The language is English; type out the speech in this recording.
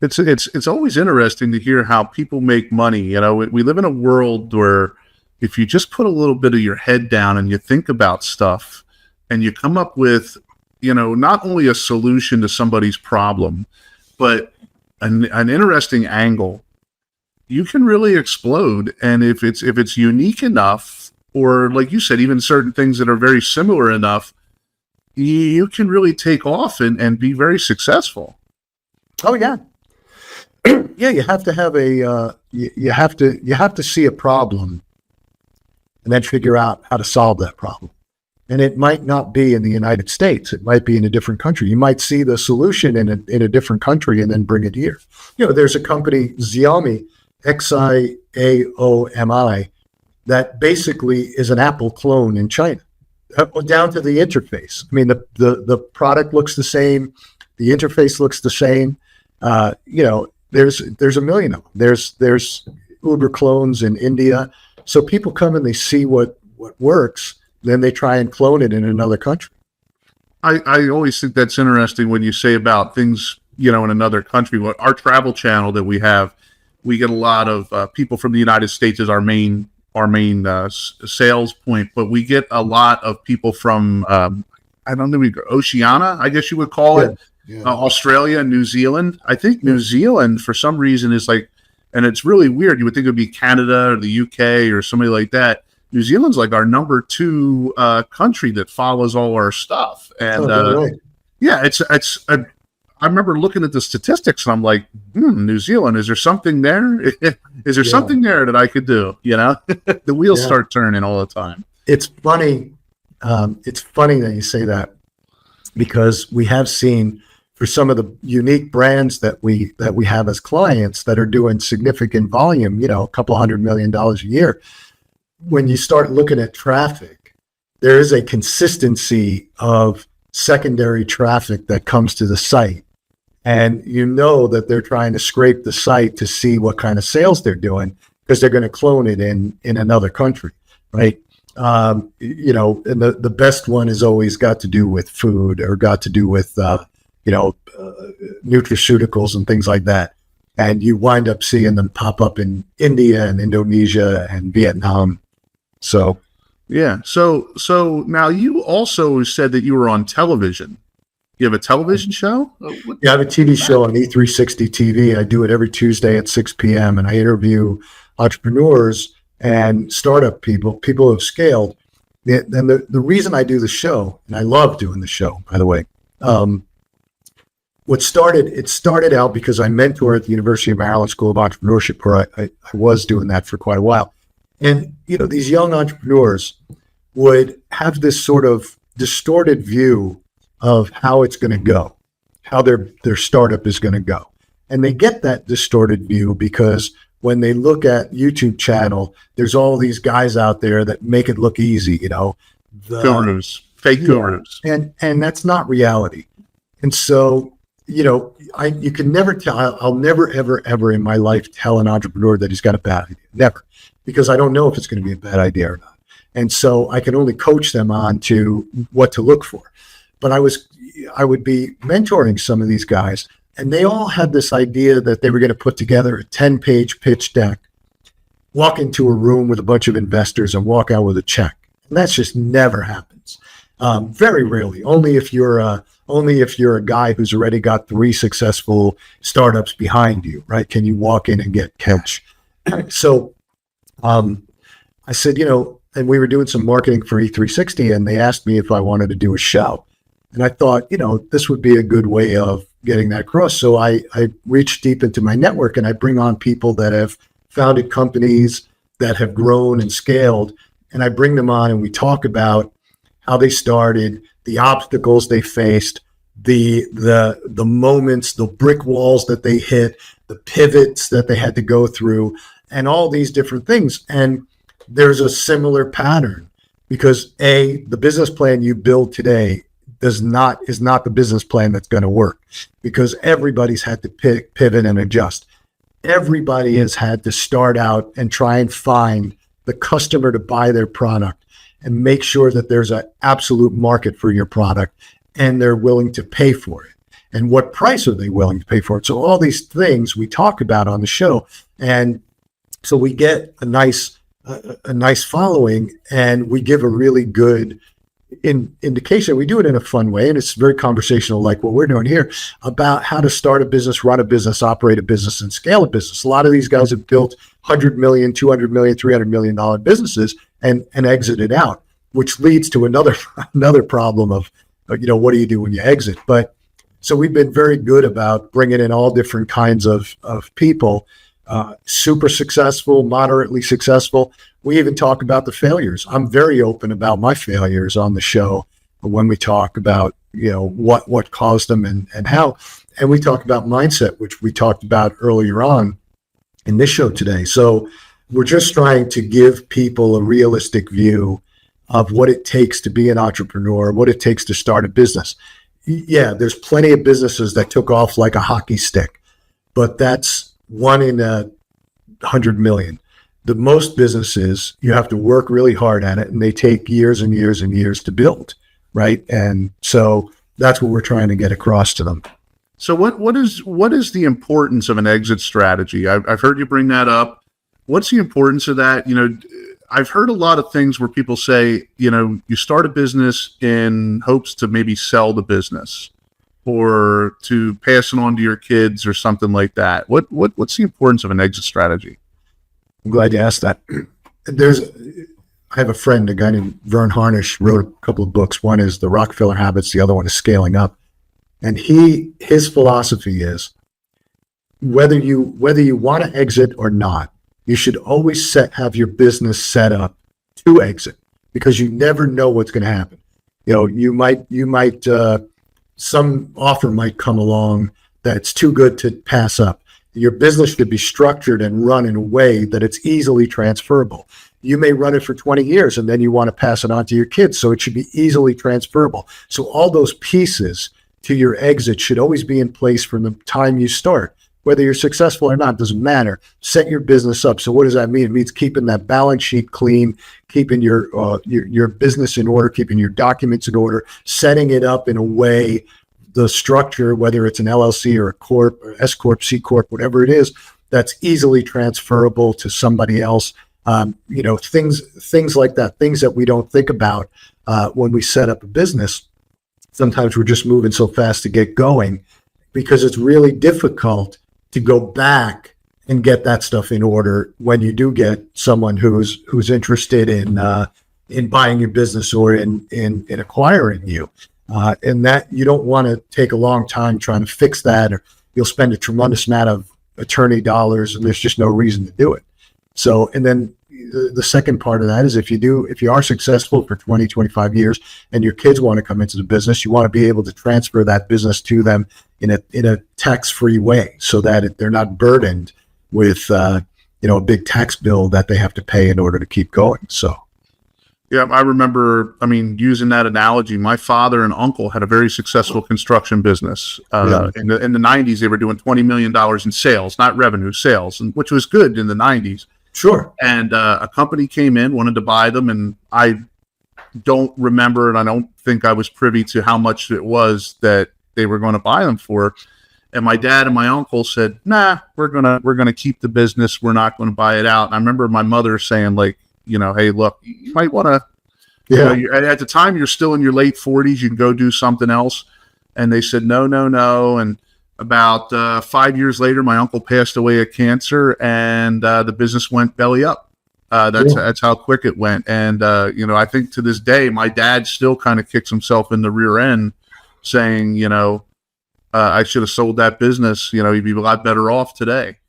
It's always interesting to hear how people make money. You know, we live in a world where if you just put a little bit of your head down and you think about stuff and you come up with, you know, not only a solution to somebody's problem, but an interesting angle, you can really explode. And if it's unique enough, or like you said, even certain things that are very similar enough, you can really take off and be very successful. Oh yeah. Yeah, you have to have you have to see a problem and then figure out how to solve that problem. And it might not be in the United States. It might be in a different country. You might see the solution in a different country and then bring it here. You know, there's a company, Xiaomi, Xiaomi, that basically is an Apple clone in China, down to the interface. I mean, the product looks the same. The interface looks the same. You know, there's a million of them. There's Uber clones in India. So people come and they see what works, then they try and clone it in another country. I always think that's interesting when you say about things, you know, in another country. What our travel channel that we have, we get a lot of people from the United States as our main sales point, but we get a lot of people from I don't know, Oceania, I guess you would call it. Yeah. Australia, New Zealand. I think New Zealand, for some reason, is like, and it's really weird. You would think it would be Canada or the UK or somebody like that. New Zealand's like our number 2 country that follows all our stuff. And right. Yeah, I remember looking at the statistics and I'm like, New Zealand, is there something there? Is there something there that I could do? You know, the wheels start turning all the time. It's funny. It's funny that you say that, because we have seen, for some of the unique brands that we have as clients that are doing significant volume, you know, a couple $100 million a year, when you start looking at traffic, there is a consistency of secondary traffic that comes to the site. And you know that they're trying to scrape the site to see what kind of sales they're doing, because they're going to clone it in another country, right? You know, and the best one has always got to do with food, or got to do with, nutraceuticals and things like that. And you wind up seeing them pop up in India and Indonesia and Vietnam. So, yeah. So now you also said that you were on television. You have a television show? Yeah, I have a TV show on E360 TV. I do it every Tuesday at 6 p.m. and I interview entrepreneurs and startup people who have scaled. And the reason I do the show, and I love doing the show, by the way, it started out because I mentor at the University of Maryland School of Entrepreneurship, where I was doing that for quite a while. And, you know, these young entrepreneurs would have this sort of distorted view of how it's going to go, how their startup is going to go. And they get that distorted view because when they look at YouTube channel, there's all these guys out there that make it look easy, you know. Gurus, fake gurus. And that's not reality. And so, you know, you can never tell. I'll never, ever, ever in my life tell an entrepreneur that he's got a bad idea. Never. Because I don't know if it's going to be a bad idea or not. And so I can only coach them on to what to look for. But I would be mentoring some of these guys, and they all had this idea that they were going to put together a 10-page pitch deck, walk into a room with a bunch of investors, and walk out with a check. And that just never happens. Very rarely. Only if you're a guy who's already got 3 successful startups behind you, right? Can you walk in and get cash? So I said, you know, and we were doing some marketing for E360, and they asked me if I wanted to do a show. And I thought, you know, this would be a good way of getting that across. So I reach deep into my network, and I bring on people that have founded companies that have grown and scaled. And I bring them on and we talk about how they started, the obstacles they faced, the moments, the brick walls that they hit, the pivots that they had to go through, and all these different things. And there's a similar pattern, because the business plan you build today is not the business plan that's going to work, because everybody's had to pivot and adjust. Everybody has had to start out and try and find the customer to buy their product and make sure that there's an absolute market for your product and they're willing to pay for it. and what price are they willing to pay for it? So all these things we talk about on the show. And so we get a nice following, and we give a really good indication. We do it in a fun way, and it's very conversational, like what we're doing here, about how to start a business, run a business, operate a business, and scale a business. A lot of these guys have built $100 million, $200 million, $300 million businesses and exited out, which leads to another problem of, what do you do when you exit? But so we've been very good about bringing in all different kinds of people, super successful, moderately successful. We even talk about the failures. I'm very open about my failures on the show when we talk about, what caused them and how. And we talk about mindset, which we talked about earlier on in this show today. So we're just trying to give people a realistic view of what it takes to be an entrepreneur, what it takes to start a business. Yeah, there's plenty of businesses that took off like a hockey stick, but that's 1 in 100 million. The most businesses, you have to work really hard at it, and they take years and years and years to build, right? And so that's what we're trying to get across to them. So what is the importance of an exit strategy? I've heard you bring that up. What's the importance of that? I've heard a lot of things where people say, you start a business in hopes to maybe sell the business or to pass it on to your kids or something like that. What's the importance of an exit strategy? I'm glad you asked that. I have a friend, a guy named Vern Harnish, wrote a couple of books. One is The Rockefeller Habits. The other one is Scaling Up. And his philosophy is whether you want to exit or not, you should always have your business set up to exit, because you never know what's going to happen. You might some offer might come along that's too good to pass up. Your business should be structured and run in a way that it's easily transferable. You may run it for 20 years and then you want to pass it on to your kids, so it should be easily transferable. So all those pieces to your exit should always be in place from the time you start. Whether you're successful or not doesn't matter. Set your business up. So what does that mean? It means keeping that balance sheet clean, keeping your business in order, keeping your documents in order, setting it up in a way, the structure, whether it's an LLC or a corp or S corp, C corp, whatever it is, that's easily transferable to somebody else. Things like that, things that we don't think about when we set up a business. Sometimes we're just moving so fast to get going because it's really difficult to go back and get that stuff in order when you do get someone who's interested in buying your business or in acquiring you. And that you don't want to take a long time trying to fix that, or you'll spend a tremendous amount of attorney dollars and there's just no reason to do it. So, and then the second part of that is if you are successful for 20, 25 years and your kids want to come into the business, you want to be able to transfer that business to them in a tax-free way so that they're not burdened with, a big tax bill that they have to pay in order to keep going. So. Yeah, I remember, using that analogy, my father and uncle had a very successful construction business. In the 90s, they were doing $20 million in sales, not revenue, sales, which was good in the 90s. Sure. And a company came in, wanted to buy them, and I don't remember, and I don't think I was privy to how much it was that they were going to buy them for. And my dad and my uncle said, "Nah, we're gonna keep the business. We're not going to buy it out." And I remember my mother saying, like, hey, look, you might want to, at the time you're still in your late 40s, you can go do something else. And they said, no. And about 5 years later, my uncle passed away of cancer, and the business went belly up. That's how quick it went. And, I think to this day, my dad still kind of kicks himself in the rear end saying, I should have sold that business. He'd be a lot better off today.